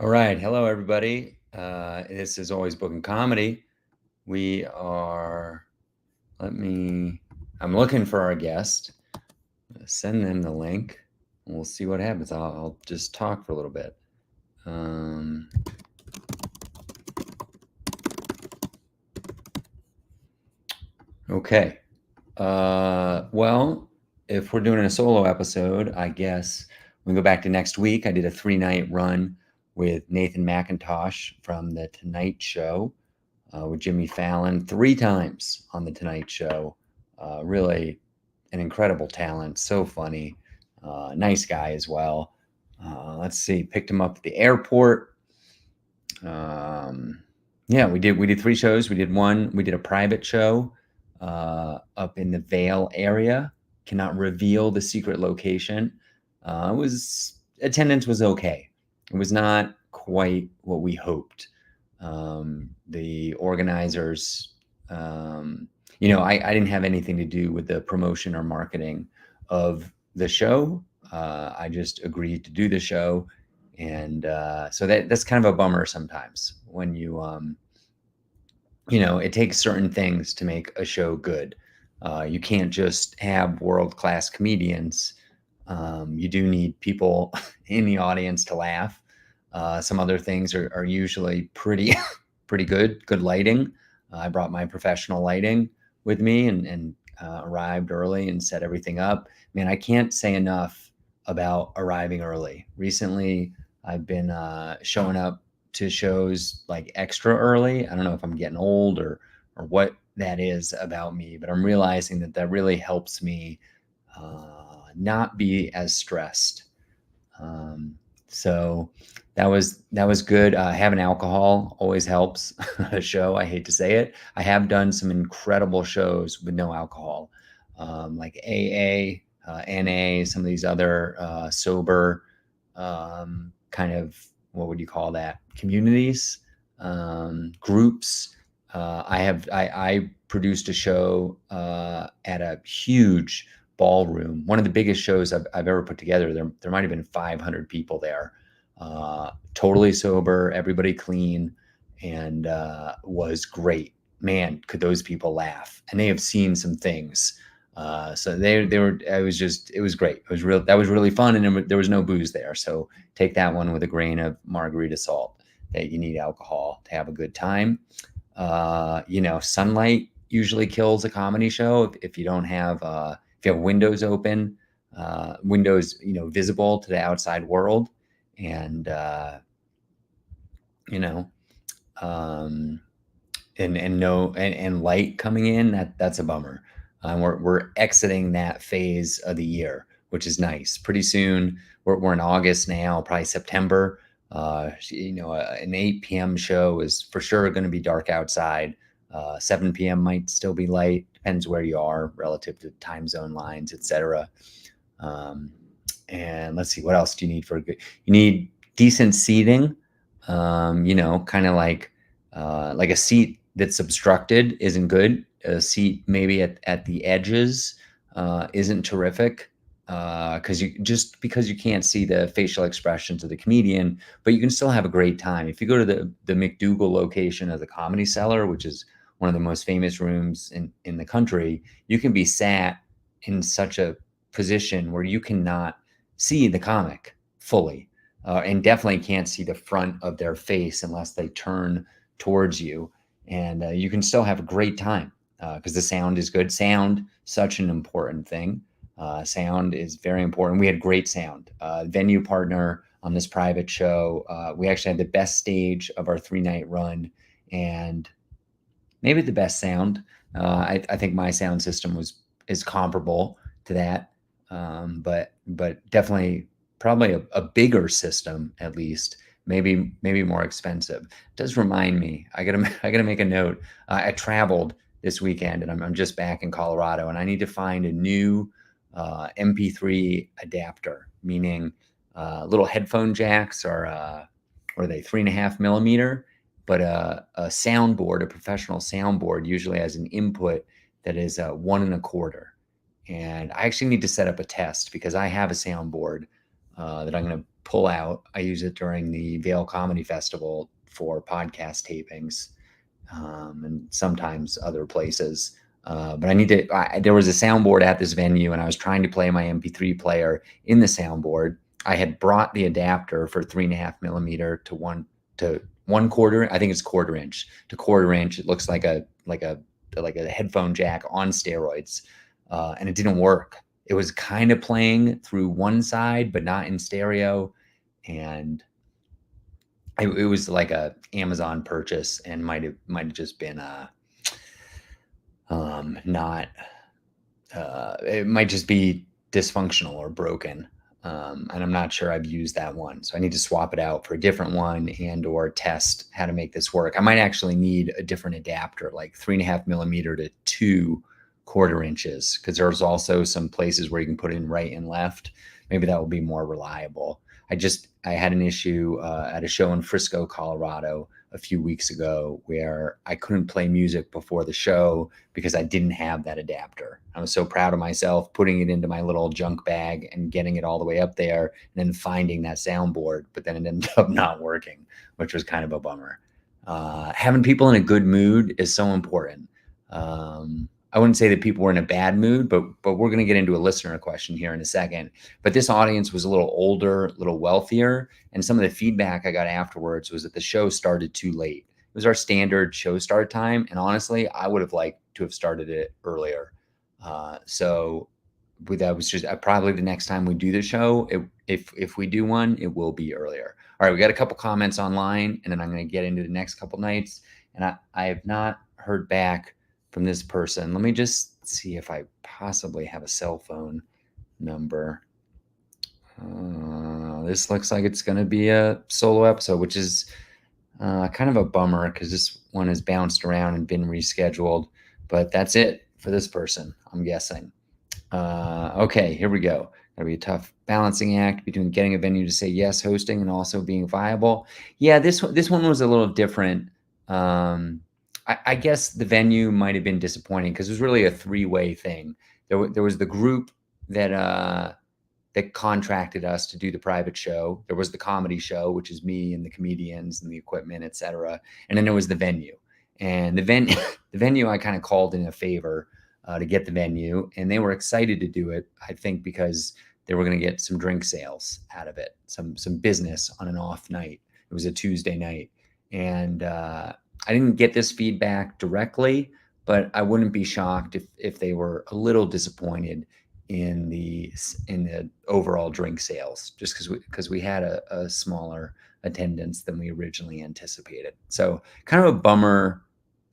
All right. Hello, everybody. This is Always Bookin Comedy. We are, I'm looking for our guest. Send them the link and we'll see what happens. I'll just talk for a little bit. Okay. Well, if we're doing a solo episode, I guess we go back to next week. I did a 3-night run with Nathan McIntosh from The Tonight Show. With Jimmy Fallon 3 times on The Tonight Show. Really an incredible talent, so funny, nice guy as well. Let's see, picked him up at the airport. Yeah, we did 3 shows. We did a private show up in the Vale area. Cannot reveal the secret location. Attendance was okay. It was not quite what we hoped. The organizers, I didn't have anything to do with the promotion or marketing of the show. I just agreed to do the show. And so that's kind of a bummer sometimes when it takes certain things to make a show good. You can't just have world-class comedians. You do need people in the audience to laugh. Some other things are usually pretty good lighting. I brought my professional lighting with me and arrived early and set everything up. Man, I can't say enough about arriving early. Recently, I've been showing up to shows like extra early. I don't know if I'm getting old or what that is about me, but I'm realizing that really helps me not be as stressed. So that was good. Having alcohol always helps a show. I hate to say it. I have done some incredible shows with no alcohol, like AA, NA, some of these other sober kind of, what would you call that? Communities, groups. I produced a show at a huge ballroom, one of the biggest shows I've ever put together. There might have been 500 people there, totally sober, everybody clean, and was great. Man, could those people laugh? And they have seen some things. So they were. It was great. It was real. That was really fun, and there was no booze there. So take that one with a grain of margarita salt. That you need alcohol to have a good time. Sunlight usually kills a comedy show if you don't have if you have windows open, windows visible to the outside world, and and light coming in. That's a bummer. We're exiting that phase of the year, which is nice. Pretty soon, we're in August now, probably September. An 8 p.m. show is for sure going to be dark outside. 7 p.m. might still be light. Depends where you are relative to time zone lines, etc. And let's see, what else do you need for a good? You need decent seating. Kind of like a seat that's obstructed isn't good. A seat maybe at the edges isn't terrific. Because you can't see the facial expressions of the comedian, but you can still have a great time. If you go to the McDougal location of the Comedy Cellar, which is one of the most famous rooms in the country, you can be sat in such a position where you cannot see the comic fully, and definitely can't see the front of their face unless they turn towards you, and you can still have a great time because the sound is good. Sound, such an important thing. Sound is very important. We had great sound. Venue partner on this private show. We actually had the best stage of our 3-night run, and maybe the best sound. I think my sound system is comparable to that, but definitely probably a bigger system at least. Maybe more expensive. It does remind me. I gotta make a note. I traveled this weekend, and I'm just back in Colorado, and I need to find a new MP3 adapter, meaning little headphone jacks are they 3.5 millimeter, but a soundboard, a professional soundboard, usually has an input that is 1.25. And I actually need to set up a test because I have a soundboard that I'm going to pull out. I use it during the Vail Comedy Festival for podcast tapings, and sometimes other places. But I need to. There was a soundboard at this venue, and I was trying to play my MP3 player in the soundboard. I had brought the adapter for 3.5 millimeter to 1/4. I think it's 1/4 inch to 1/4 inch. It looks like a headphone jack on steroids, and it didn't work. It was kind of playing through one side, but not in stereo, and it was like a Amazon purchase, and might have just been not. It might just be dysfunctional or broken, and I'm not sure I've used that one, so I need to swap it out for a different one and or test how to make this work. I might actually need a different adapter, like 3.5 millimeter to 2/4 inches, because there's also some places where you can put in right and left. Maybe that will be more reliable. I had an issue at a show in Frisco, Colorado a few weeks ago where I couldn't play music before the show because I didn't have that adapter. I was so proud of myself putting it into my little junk bag and getting it all the way up there and then finding that soundboard, but then it ended up not working, which was kind of a bummer. Having people in a good mood is so important. I wouldn't say that people were in a bad mood, but we're going to get into a listener question here in a second. But this audience was a little older, a little wealthier, and some of the feedback I got afterwards was that the show started too late. It was our standard show start time, and honestly, I would have liked to have started it earlier. So that was just probably the next time we do the show. If we do one, it will be earlier. All right, we got a couple comments online, and then I'm going to get into the next couple nights. And I have not heard back from this person. Let me just see if I possibly have a cell phone number. This looks like it's going to be a solo episode, which is kind of a bummer because this one has bounced around and been rescheduled. But that's it for this person, I'm guessing. Okay, here we go. Gotta be a tough balancing act between getting a venue to say yes, hosting, and also being viable. Yeah, this one was a little different. I guess the venue might have been disappointing because it was really a three-way thing. There was the group that contracted us to do the private show. There was the comedy show, which is me and the comedians and the equipment, etc. And then there was the venue. And the venue I kind of called in a favor to get the venue, and they were excited to do it. I think because they were going to get some drink sales out of it, some business on an off night. It was a Tuesday night, and I didn't get this feedback directly, but I wouldn't be shocked if they were a little disappointed in the overall drink sales, just because we had a smaller attendance than we originally anticipated. So kind of a bummer.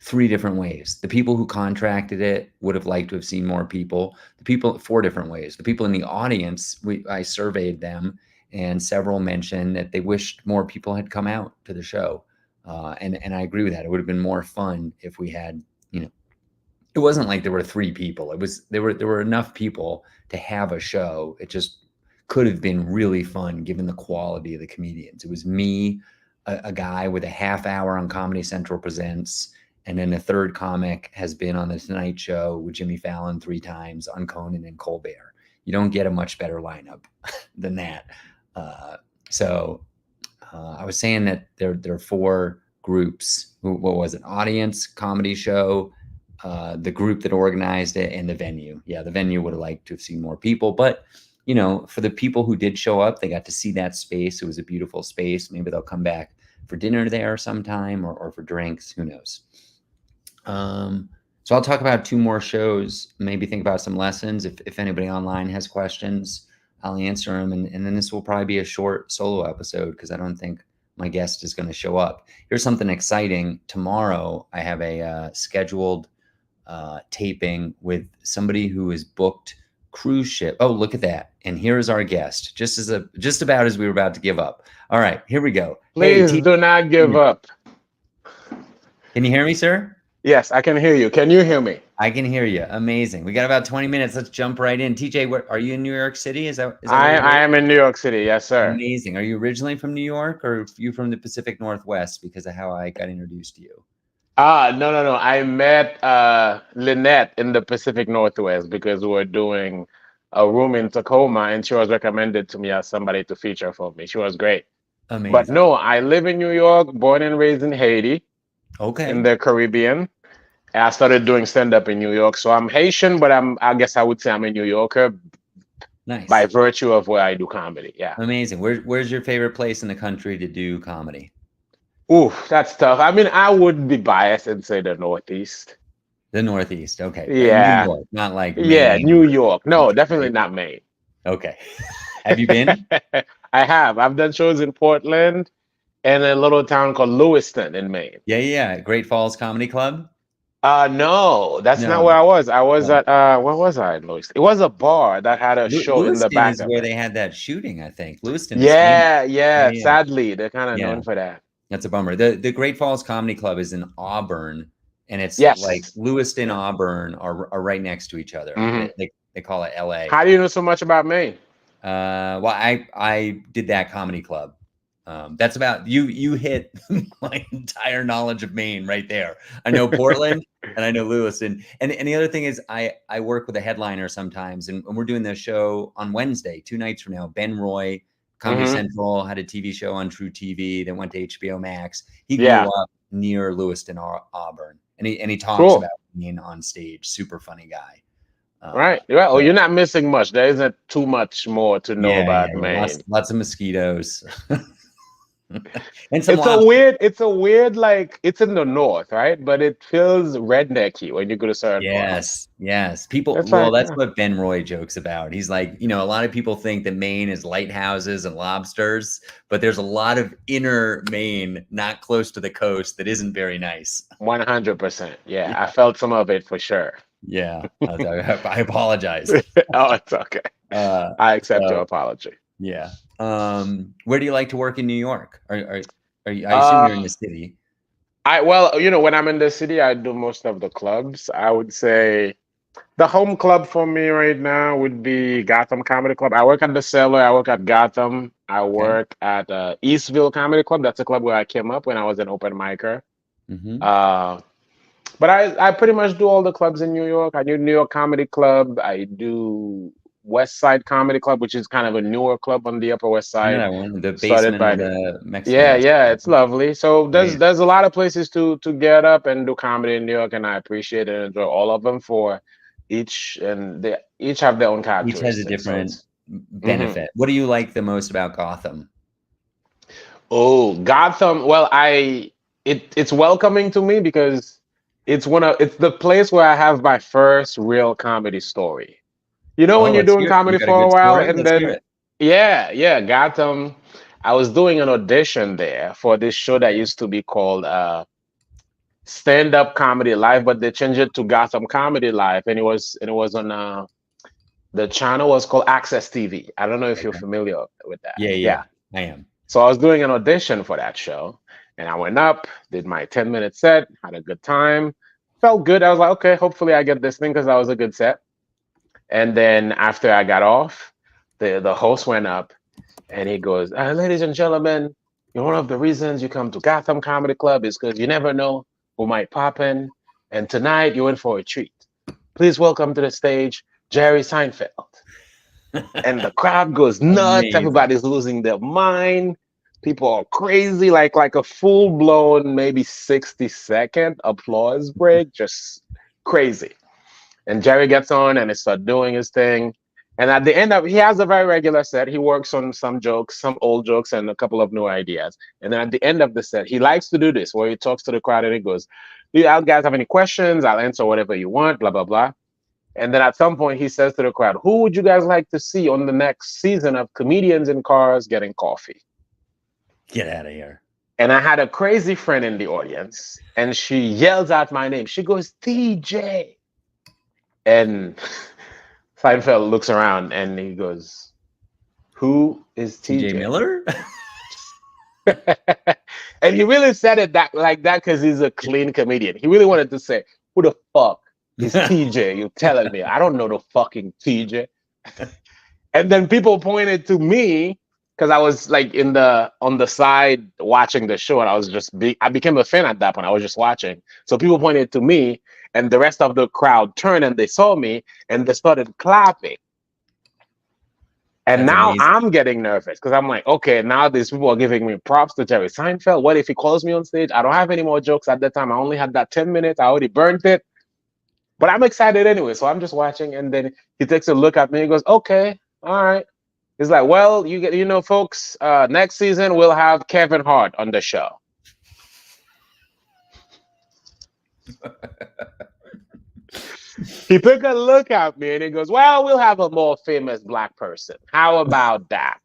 3 different ways. The people who contracted it would have liked to have seen more people. The people 4 different ways. The people in the audience, I surveyed them, and several mentioned that they wished more people had come out to the show. And I agree with that. It would have been more fun if we had, it wasn't like there were 3 people. There were enough people to have a show. It just could have been really fun given the quality of the comedians. It was me, a guy with a half hour on Comedy Central Presents, and then a third comic has been on the Tonight Show with Jimmy Fallon 3 times, on Conan and Colbert. You don't get a much better lineup than that. So I was saying that there are 4 groups. What was it? Audience, comedy show, the group that organized it, and the venue. Yeah, the venue would have liked to have seen more people, but for the people who did show up, they got to see that space. It was a beautiful space. Maybe they'll come back for dinner there sometime or for drinks. Who knows? So I'll talk about 2 more shows, maybe think about some lessons. If anybody online has questions, I'll answer them. And then this will probably be a short solo episode because I don't think my guest is going to show up. Here's something exciting. Tomorrow, I have a scheduled taping with somebody who is booked cruise ship. Oh, look at that. And here is our guest, just about as we were about to give up. All right, here we go. Please do not give up. Can you hear me, sir? Yes, I can hear you. Can you hear me? I can hear you. Amazing. We got about 20 minutes. Let's jump right in. TJ, are you in New York City? Is that I am in New York City. Yes, sir. Amazing. Are you originally from New York, or are you from the Pacific Northwest because of how I got introduced to you? No. I met Lynette in the Pacific Northwest because we're doing a room in Tacoma, and she was recommended to me as somebody to feature for me. She was great. But Amazing. no, I live in New York, born and raised in Haiti, in Okay. the Caribbean. And I started doing stand up in New York. So I'm Haitian, but I guess I would say I'm a New Yorker by Nice. virtue of where I do comedy. Yeah. Amazing. Where's your favorite place in the country to do comedy? Ooh, that's tough. I mean, I would be biased and say the Northeast. The Northeast. Okay. New Yeah. York, not like Yeah, Maine New or York. No, definitely not Maine. okay. Have you been? I have. I've done shows in Portland and a little town called Lewiston in Maine. Yeah, yeah. Great Falls Comedy Club? No, that's not where No. I was. I was Oh. at where was I in Lewiston? It was a bar that had a show in the Lewiston back is of where it. they had that shooting, I think. Lewiston is famous. Yeah, Yeah, yeah. yeah. Sadly, they're kind of Yeah. known for that. That's a bummer. The Great Falls Comedy Club is in Auburn, and it's like Yes. Lewiston, Yeah. Auburn are right next to each other. Hmm. They call it LA. How do you know so much about Maine? Well, I did that comedy club. That's about you. You hit my entire knowledge of Maine right there. I know Portland and I know Lewiston. And the other thing is, I work with a headliner sometimes, and we're doing this show on Wednesday, 2 nights from now. Ben Roy, Comedy Hmm. Central, had a TV show on True TV, then went to HBO Max. He grew Yeah. up near Lewiston, Auburn, and he talks Cool. about being on stage. Super funny guy. Right. Well, oh, So you're not missing much. There isn't too much more to know yeah, yeah, about yeah. Maine. Lots of mosquitoes. And some It's a weird, like it's in the north, right? But it feels rednecky when you go to certain parts. yes, yes. People, That's well, right. that's Yeah. what Ben Roy jokes about. He's like, a lot of people think that Maine is lighthouses and lobsters, but there's a lot of inner Maine, not close to the coast, that isn't very nice. 100%. Yeah, I Yeah, felt some of it for sure. yeah. I apologize. Oh, it's okay. Uh, I accept your so apology. yeah. Where do you like to work in New York? Are you, I assume you're in the Uh, city. when I'm in the city, I do most of the clubs. I would say the home club for me right now would be Gotham Comedy Club. I work at the Cellar. I work at Gotham. I Okay. work at Eastville Comedy Club. That's a club where I came up when I was an open micer. Hmm. Uh, but I pretty much do all the clubs in New York. I do New York Comedy Club. I do West Side Comedy Club, which is kind of a newer club on the Upper West I know Side, that one, the started basement by of the the Mexican yeah, yeah, restaurant. it's lovely. So Yeah, there's yeah. there's a lot of places to get up and do comedy in New York, and I appreciate and enjoy all of them for each, and they each have their own Each has a characteristics. So different it's mhm. benefit. What do you like the most about Gotham? Oh, Gotham. Well, it's welcoming to me because it's the place where I have my first real comedy story. You know, Oh, when you're let's doing hear it. You comedy got a for a good while, story? and Let's hear then it. yeah, yeah, Gotham. I was doing an audition there for this show that used to be called Stand Up Comedy Live, but they changed it to Gotham Comedy Live, and it was on the channel was called Access TV. I don't know if you're Okay. familiar with that. Yeah, Yeah. yeah, I am. So I was doing an audition for that show, and I went up, did my 10-minute set, had a good time, felt good. I was like, okay, hopefully I get this thing because that was a good set. And then after I got off, the host went up and he goes, ladies and gentlemen, one of the reasons you come to Gotham Comedy Club is because you never know who might pop in. And tonight you're in for a treat. Please welcome to the stage, Jerry Seinfeld. And the crowd goes nuts. Amazing. Everybody's losing their mind. People are crazy, like a full blown, maybe 60-second applause break, just crazy. And Jerry gets on and he starts doing his thing. And at the end of he has a very regular set. He works on some jokes, some old jokes, and a couple of new ideas. And then at the end of the set, he likes to do this where he talks to the crowd and he goes, "Do you guys have any questions? I'll answer whatever you want, blah, blah, blah." And then at some point he says to the crowd, "Who would you guys like to see on the next season of Comedians in Cars Getting Coffee?" Get out of here. And I had a crazy friend in the audience, and she yells out my name. She goes, "TJ." And Seinfeld looks around and he goes, "Who is TJ TJ?" Miller? And he really said it that like that because he's a clean comedian. He really wanted to say, "Who the fuck is TJ? You're telling me I don't know the fucking TJ." And then people pointed to me because I was like in the on the side watching the show, and I became a fan at that point. I was just watching, so people pointed to me, and the rest of the crowd turned and they saw me, and they started clapping. And That's now amazing. I'm getting nervous because I'm like, okay, now these people are giving me props to Jerry Seinfeld. What if he calls me on stage? I don't have any more jokes at that time. I only had that 10 minutes. I already burnt it. But I'm excited anyway. So I'm just watching. And then he takes a look at me and goes, okay, all right. He's like, well, folks, next season we'll have Kevin Hart on the show. He took a look at me and he goes, well, we'll have a more famous black person. How about that?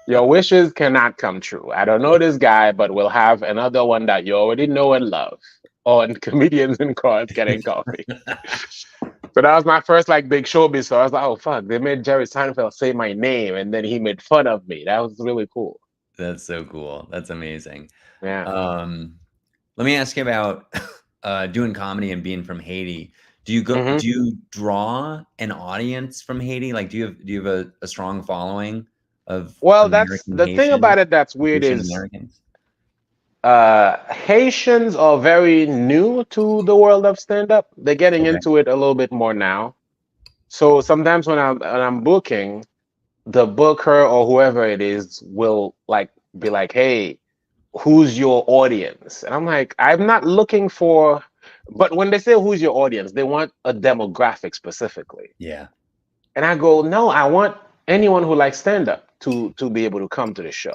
Your wishes cannot come true. I don't know this guy, but we'll have another one that you already know and love on Comedians in Cars Getting Coffee. So that was my first like big showbiz. So I was like, oh fuck, they made Jerry Seinfeld say my name and then he made fun of me. That was really cool. That's so cool. That's amazing. Yeah. Let me ask you about doing comedy and being from Haiti. Hmm. Do you draw an audience from Haiti? Like, do you have a strong following of Well, that's American the thing Haitian about it that's weird Haitian is Americans? Haitians are very new to the world of stand-up. They're getting Okay. into it a little bit more now. So sometimes when I'm booking, the booker or whoever it is will like be like, "Hey, who's your audience?" And I'm like, I'm not looking for. But when they say who's your audience, they want a demographic specifically. Yeah. And I go, no, I want anyone who likes stand-up to be able to come to the show.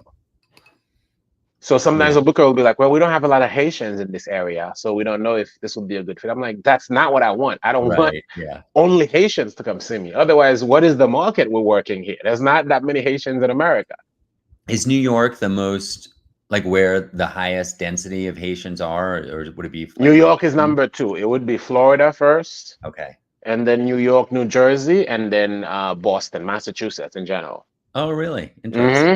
So sometimes Yeah. a booker will be like, well, we don't have a lot of Haitians in this area, so we don't know if this would be a good fit. I'm like, that's not what I want. I don't want Right. Yeah. only Haitians to come see me. Otherwise, what is the market we're working here? There's not that many Haitians in America. Is New York the most like where the highest density of Haitians are, or would it be New like York is Manhattan? number two. It would be Florida first, Okay. and then New York, New Jersey, and then Boston, Massachusetts in general. Oh, really? Interesting. Hmm.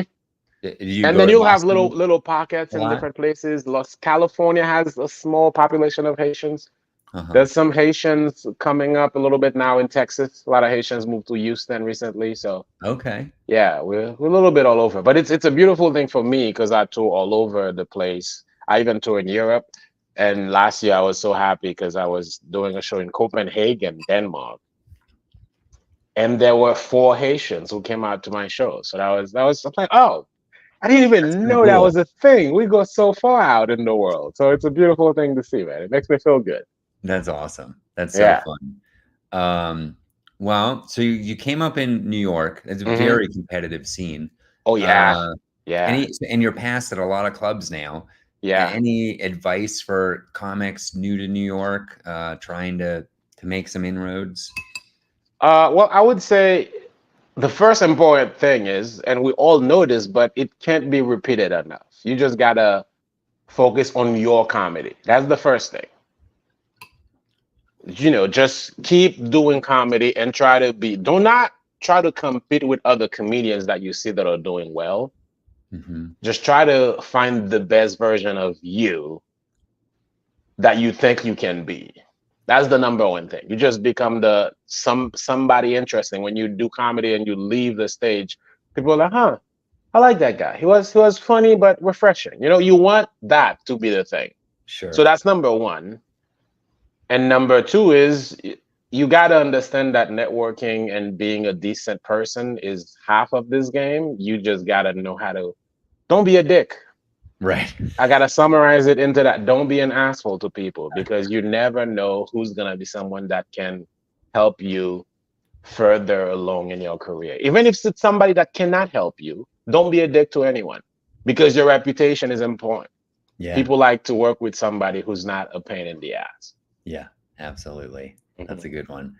Do you And go then to you'll have little Boston little pockets a in lot? different places. Los California has a small population of Haitians. Uh-huh. There's some Haitians coming up a little bit now in Texas. A lot of Haitians moved to Houston recently. So Okay. yeah, we're a little bit all over. But it's a beautiful thing for me because I tour all over the place. I even tour in Europe. And last year I was so happy because I was doing a show in Copenhagen, Denmark. And there were four Haitians who came out to my show. So I was like, oh, I didn't That's even so know that cool. was a thing. We go so far out in the world. So it's a beautiful thing to see, man. It makes me feel good. That's awesome. That's so Yeah. fun. Um, well, so you came up in New York. It's a Hmm. very competitive scene. Oh yeah. Uh, Yeah. and you're past at a lot of clubs now. Yeah. Any advice for comics new to New York, trying to make some inroads? Well, I would say the first important thing is, and we all know this, but it can't be repeated enough. You just gotta focus on your comedy. That's the first thing. Just keep doing comedy and try to do not try to compete with other comedians that you see that are doing well. Hmm. Just try to find the best version of you that you think you can be. That's the number one thing. You just become somebody interesting when you do comedy and you leave the stage. People are like, huh, I like that guy. He was funny but refreshing. You want that to be the thing. So Sure. that's number one. And number two is you got to understand that networking and being a decent person is half of this game. You just got to know how to don't be a dick. Right. I got to summarize it into that. Don't be an asshole to people because you never know who's going to be someone that can help you further along in your career. Even if it's somebody that cannot help you, don't be a dick to anyone because your reputation is important. Yeah. People like to work with somebody who's not a pain in the ass. Yeah. Absolutely. That's Mhm. a good one.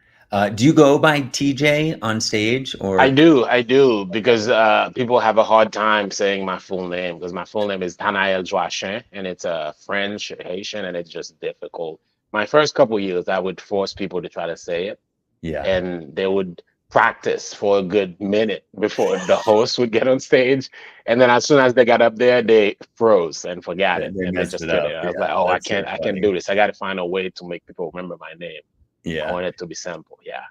Do you go by TJ on stage or? I do, because people have a hard time saying my full name because my full name is Taneal Joachim and it's French, Haitian, and it's just difficult. My first couple years, I would force people to try to say it, Yeah. and they would practice for a good minute before the host would get on stage. And then as soon as they got up there, they froze and forgot it, They and they messed just it couldn't. up. I was like, Yeah. oh, That's so I can't funny. do this. I got to find a way to make people remember my name. I Yeah. want it to be simple. Yeah.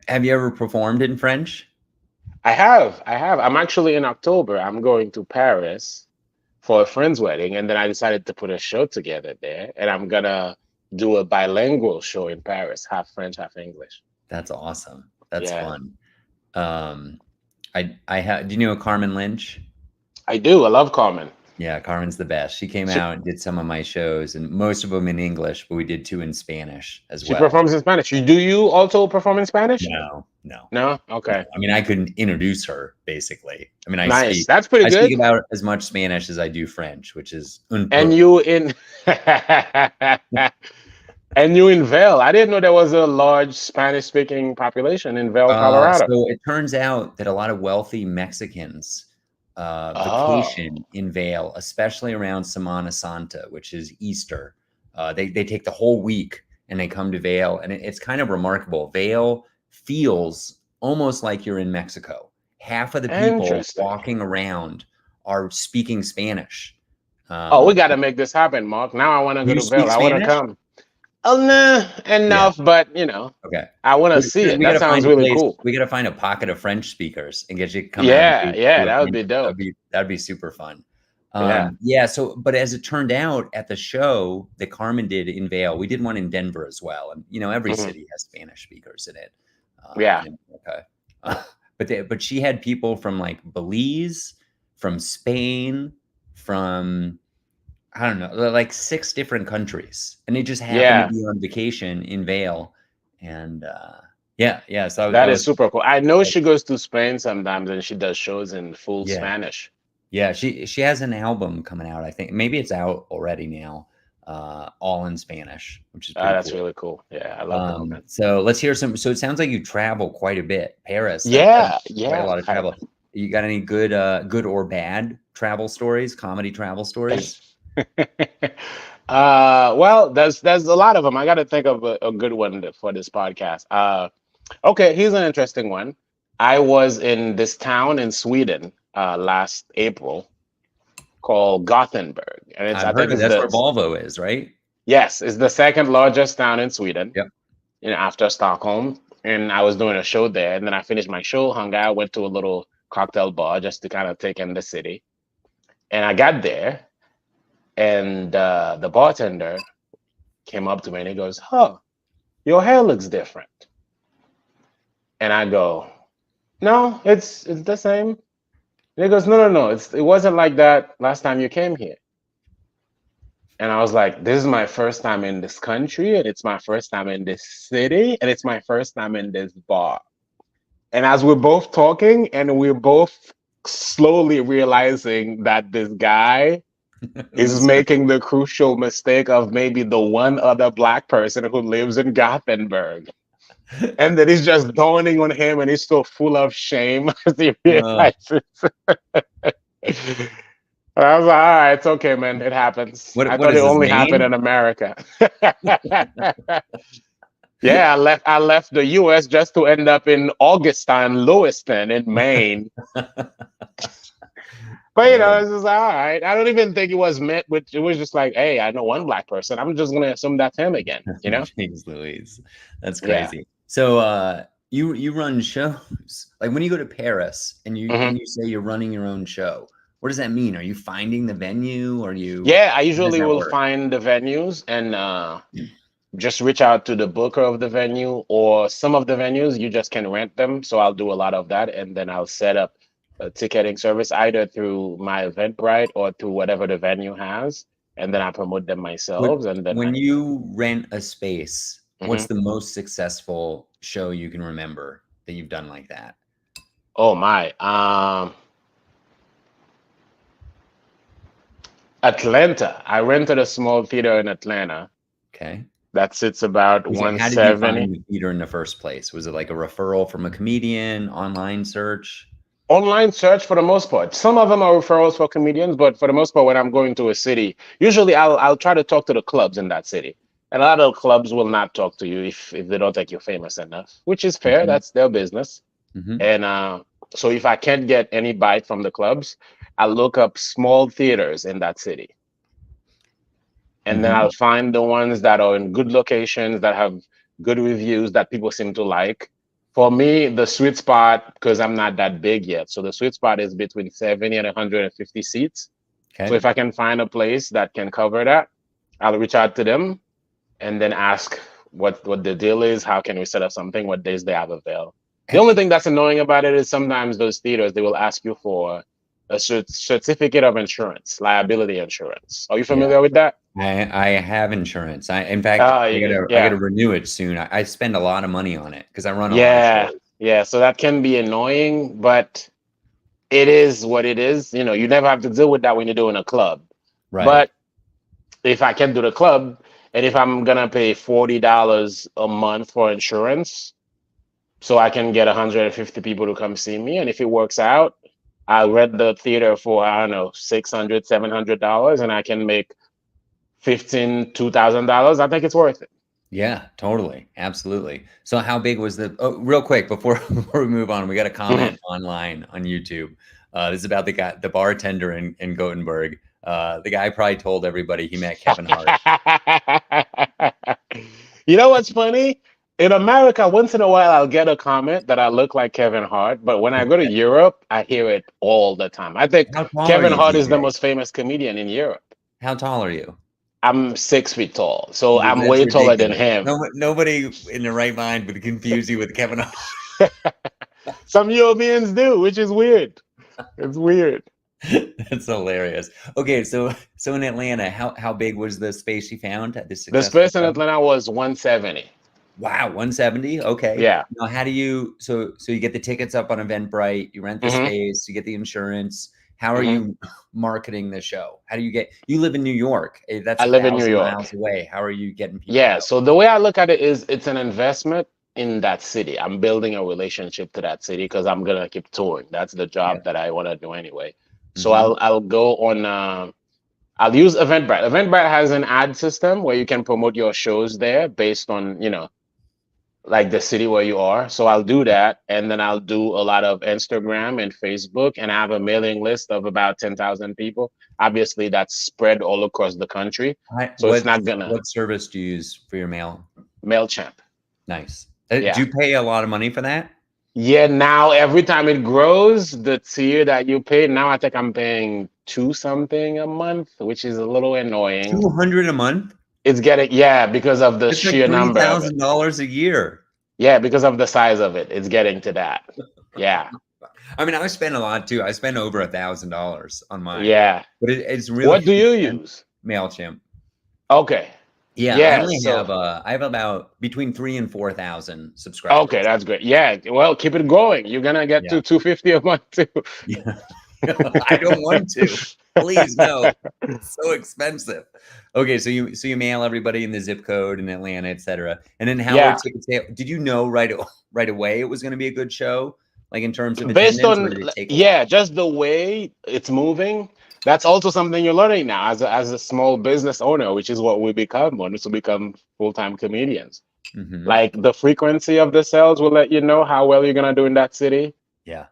Have you ever performed in French? I have. I have. I'm actually in October. I'm going to Paris for a friend's wedding, and then I decided to put a show together there, and I'm gonna do a bilingual show in Paris, half French, half English. That's awesome. That's Yeah. fun. Um, I have. Do you know Carmen Lynch? I do. I love Carmen. Yeah, Carmen's the best. She came She out and did some of my shows, and most of them in English, but we did two in Spanish as she well. performs in Spanish. Do you also perform in Spanish? No, no, No. no. Okay. I mean, I could introduce her basically. I mean, Nice. That's pretty I speak good. about as much Spanish as I do French, which is un And peu. you in and you in Vail. I didn't know there was a large Spanish speaking population in Vail, Colorado. So it turns out that a lot of wealthy Mexicans Oh, vacation in Vail, especially around Semana Santa, which is Easter. They take the whole week and they come to Vail, and it's kind of remarkable. Vail feels almost like you're in Mexico. Half of the people interesting. walking around are speaking Spanish. Oh, we Um, got to make this happen, Mark. Now I want to do go you to Vail. speak I want to Spanish? come. Oh, nah, Yeah. enough, but Okay. I want to We, see it. we got That to sounds find a really place. cool. We got to find a pocket of French speakers and get you to come out and Yeah, yeah, do a that would French. be dope. That'd be super fun. Yeah. Yeah. So, but as it turned out, at the show that Carmen did in Vail, we did one in Denver as well, and every Hmm. city has Spanish speakers in it. Yeah. In America. But she had people from like Belize, from Spain, from I don't know, like 6 different countries, and they just happened to Yeah. be on vacation in Vail, and yeah. So that That is was super cool. I know she goes to Spain sometimes and she does shows in full yeah, Spanish. yeah. She has an album coming out. I think maybe it's out already now, all in Spanish, which is pretty That's cool. really cool. Yeah, I love Carmen. So let's hear some. So it sounds like you travel quite a bit. Paris, that's Yeah, quite a yeah. lot of travel. You got any good or bad travel stories? Comedy travel stories? Well, there's a lot of them. I got to think of a good one for this podcast. Okay, here's an interesting one. I was in this town in Sweden last April called Gothenburg, and it's I've I heard think that it's that's the where Volvo is, right? yes, it's the second largest town in Sweden, Yep. after Stockholm. And I was doing a show there, and then I finished my show, hung out, went to a little cocktail bar just to kind of take in the city. And I got there, and the bartender came up to me and he goes, "Huh, your hair looks different." And I go, "No, it's the same." And he goes, "No, no, no, it wasn't like that last time you came here." And I was like, "This is my first time in this country, and it's my first time in this city, and it's my first time in this bar." And as we're both talking, and we're both slowly realizing that this guy is This- making the crucial mistake of maybe the one other black person who lives in Gothenburg. And then he's just dawning on him, and he's still full of shame as he uh, realizes. And I was like, all right, it's okay, man. It happens. I what thought it is this, only happened Maine? in America. Yeah, I left the US just to end up in Augustine, Lewiston in Maine. But Uh, it's just like, all right. I don't even think it was meant with it was just like, hey, I know one black person. I'm just gonna assume that's him again. Jeez Louise, that's Yeah. crazy. So you run shows like when you go to Paris and you Hmm. say you're running your own show. What does that mean? Are you finding the venue? Are you Yeah, I How does usually that will work? find the venues and just reach out to the booker of the venue, or some of the venues you just can rent them. So I'll do a lot of that, and then I'll set up a ticketing service either through my Eventbrite or through whatever the venue has, and then I promote them What myself. And then when you rent a space, what's Mhm. the most successful show you can remember that you've done like that? Oh my, Atlanta. I rented a small theater in Atlanta Okay. that sits about How did you 170. find the theater in the first place? Was it like a referral from a comedian, online search? Online search for the most part. Some of them are referrals for comedians, but for the most part, when I'm going to a city, usually I'll try to talk to the clubs in that city. And a lot of clubs will not talk to you if they don't think you're famous enough, which is fair. Mhm, That's their business. mhm, And so if I can't get any bite from the clubs, I look up small theaters in that city. And then I'll mhm. find the ones that are in good locations that have good reviews that people seem to like. For me, the sweet spot, because I'm not that big yet, so the sweet spot is between 70 and 150 seats. So Okay. if I can find a place that can cover that, I'll reach out to them and then ask what the deal is. How can we set up something? What days they have available? The only thing that's annoying about it is sometimes those theaters, they will ask you for a certificate of insurance, liability insurance. Are you Yeah. familiar with that? I have insurance. In fact, Oh, I yeah. gotta renew it soon. I spend a lot of money on it because I run a lot of Yeah. shows. Yeah. So that can be annoying, but it is what it is. You know, you never have to deal with that when you're doing a club. Right. But if I can do the club, and if I'm gonna pay $40 a month for insurance, so I can get 150 people to come see me, and if it works out, I'll rent the theater for, I don't know, 600, $700, and I can make 15, $2,000. I think it's worth it. Yeah, totally. Absolutely. So how big was the oh, real quick before before we move on, we got a Mhm. comment online on YouTube. This is about the bartender in Gothenburg. The guy probably told everybody he met Kevin Hart. You know what's funny? In America, once in a while, I'll get a comment that I look like Kevin Hart, but when I go to Europe, I hear it all the time. I think How tall are Kevin you, Hart is the DJ? most famous comedian in Europe. How tall are you? I'm 6 feet tall, so I'm That's way taller than ridiculous. him. Nobody in their right mind would confuse you with Kevin Hart. Some Europeans do, which is weird. It's weird. That's hilarious. Okay, so in Atlanta, how big was the space you found at this The successful space in show? Atlanta was 170. Wow, 170. Okay. Yeah. Now, how do you so you get the tickets up on Eventbrite, you rent the hmm space, you get the insurance. How are hmm you marketing the show? How do you live in New York? That's I a live in New thousand York. miles away. How are you getting people Yeah. out? So the way I look at it is it's an investment in that city. I'm building a relationship to that city because I'm gonna keep touring. That's the Yeah. job that I want to do anyway. So Hmm. I'll go on I'll use Eventbrite. Eventbrite has an ad system where you can promote your shows there based on, like the city where you are. So I'll do that. And then I'll do a lot of Instagram and Facebook. And I have a mailing list of about 10,000 people. Obviously, that's spread all across the country. So it's not gonna What service do you use for your mail? MailChimp. Nice. Do Yeah. you pay a lot of money for that? Yeah. Now, every time it grows, the tier that you pay, now I think I'm paying two something a month, which is a little annoying. 200 a month? It's getting, yeah, because of the It's like sheer three number of it. thousand dollars a year. Yeah, because of the size of it. It's getting to that. Yeah. I mean, I spend a lot too. I spend over $1,000 on mine, Yeah. but it's really What do you expensive. use? Mailchimp. Okay. Yeah, Yeah. So, I have about between 3 and 4,000 okay, subscribers. that's great. Yeah. Well, keep it going. You're gonna get Yeah, to 250 a month too. yeah. I don't want to. Please, no. It's so expensive. Okay, so you mail everybody in the zip code in Atlanta, etc. And then how are Yeah. ticket sales? Did you know right away it was going to be a good show, like in terms of Based attendance, or on, did it take a yeah, while? just the way it's moving. That's also something you're learning now as a small business owner, which is what we become once we become full-time comedians. Hmm. Like the frequency of the sales will let you know how well you're gonna do in that city. Yeah.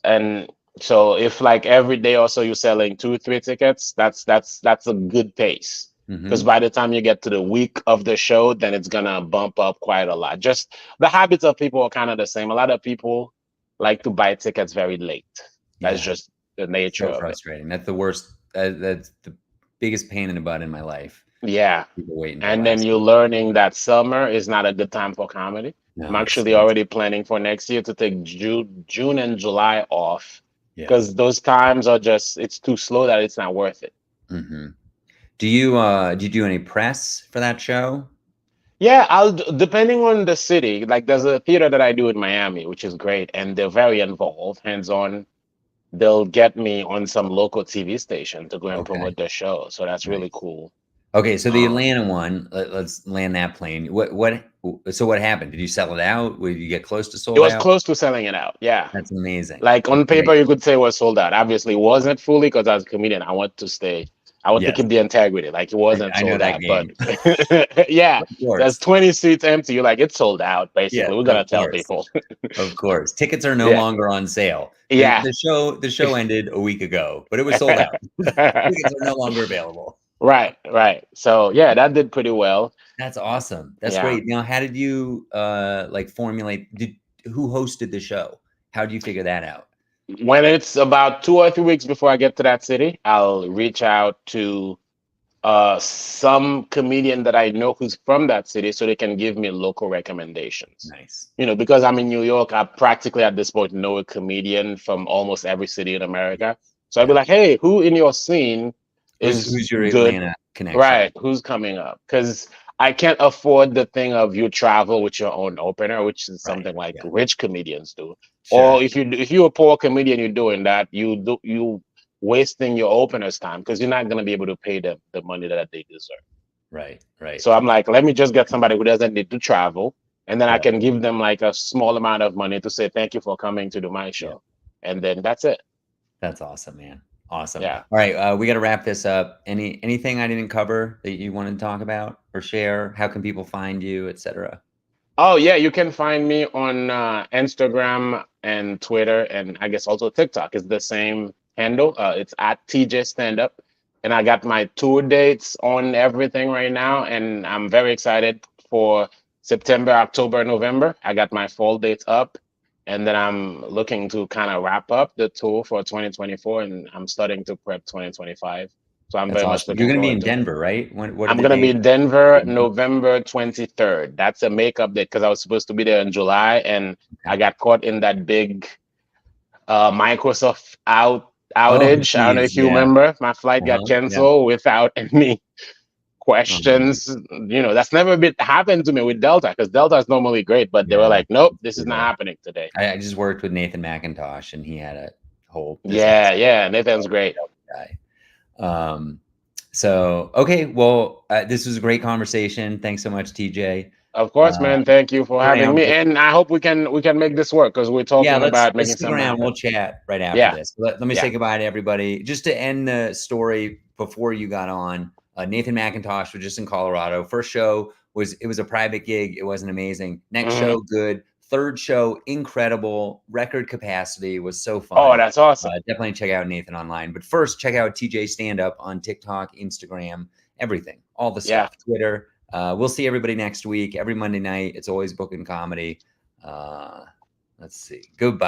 And so if like every day or so you're selling two, three tickets, that's a good pace. Because Hmm. by the time you get to the week of the show, then it's gonna bump up quite a lot. Just the habits of people are kind of the same. A lot of people like to buy tickets very late. That's Yeah. just the nature So of it. frustrating. That's the worst. That's the biggest pain in the butt in my life. Yeah. People wait until And then last you're minute. learning that summer is not a good time for comedy. I'm No, it's actually already planning for next year to take June and July off yeah. because those times are just it's too slow that it's not worth it. Hmm. Do you do any press for that show? Yeah, depending on the city. Like there's a theater that I do in Miami, which is great, and they're very involved, hands-on. They'll get me on some local TV station to go and Okay, promote their show. So that's really nice. cool. Okay, so the Um, Atlanta one, let's land that plane. So what happened? Did you sell it out? Did you get close to it sold was out? close to selling it out. Yeah. That's amazing. Like That's on paper, great. you could say it was sold out. Obviously, it wasn't fully because as a comedian, I want to stay. I want to Yes, keep the integrity. Like it wasn't I know sold that out, but game. yeah, Of there's course. 20 seats empty. You're like, it's sold out. Yes, Basically, we're of gonna tell course. people. Of course. Tickets are no Yeah, longer on sale. yeah. The show ended a week ago, but it was sold out. Tickets are no longer available. Right, right. So yeah, that did pretty well. That's awesome. That's Yeah. great. Now, how did you like formulate who hosted the show? How do you figure that out? When it's about 2 or 3 weeks before I get to that city, I'll reach out to some comedian that I know who's from that city so they can give me local recommendations. Nice. You know, because I'm in New York, I practically at this point know a comedian from almost every city in Yeah. America. So I'd be Yeah. like, hey, who in your scene is Who's your good? Atlanta connection? Right, who's coming up? Because I can't afford the thing of you travel with your own opener, which is Right. something like Yeah. rich comedians do. Sure. Or if you're a poor comedian, you're doing that, you wasting your opener's time because you're not gonna be able to pay them the money that they deserve. Right. Right. So I'm like, let me just get somebody who doesn't need to travel, and then I Yeah. can give them like a small amount of money to say thank you for coming to do my Yeah. show, and then that's it. That's awesome, man. Awesome. Yeah. All right, we got to wrap this up. Anything I didn't cover that you wanted to talk about or share? How can people find you, etc.? Oh yeah, you can find me on Instagram and Twitter, and I guess also TikTok is the same handle. It's at TJ Stand Up, and I got my tour dates on everything right now, and I'm very excited for September, October, November. I got my fall dates up, and then I'm looking to kind of wrap up the tour for 2024, and I'm starting to prep 2025. So I'm That's very much awesome. You're looking going to be forward in to it. Denver, right? What are I'm the gonna be dates? in Denver November 23rd. That's a makeup date because I was supposed to be there in July and I Okay. got caught in that big Microsoft Oh, outage. I don't know geez. if you Yeah. remember. My flight got Yeah. canceled without any Oh, man. questions. You know, that's never been happened to me with Delta because Delta is normally great, but they were Yeah. like, nope, It's this is not brutal. happening today. I just worked with Nathan McIntosh, and he had a whole Yeah, business yeah, Nathan's great. guy. Um, so okay, well, this was a great conversation. Thanks so much, TJ. Of course, Uh, man. Thank you for having around. me, and I hope we can make this work because we're Yeah, talking about let's making stick something around. happen. We'll chat right after Yeah, this. Let me yeah. say goodbye to everybody. Just to end the story before you got on, Nathan McIntosh was just in Colorado. First show was a private gig. It wasn't amazing. Next Hmm. show, good. Third show, incredible. Record capacity was so Oh, fun. that's awesome. Definitely check out Nathan online. But first, check out TJ Stand Up on TikTok, Instagram, everything, all the Yeah. stuff, Twitter. We'll see everybody next week. Every Monday night. It's always booking comedy. Uh, Let's see. Goodbye.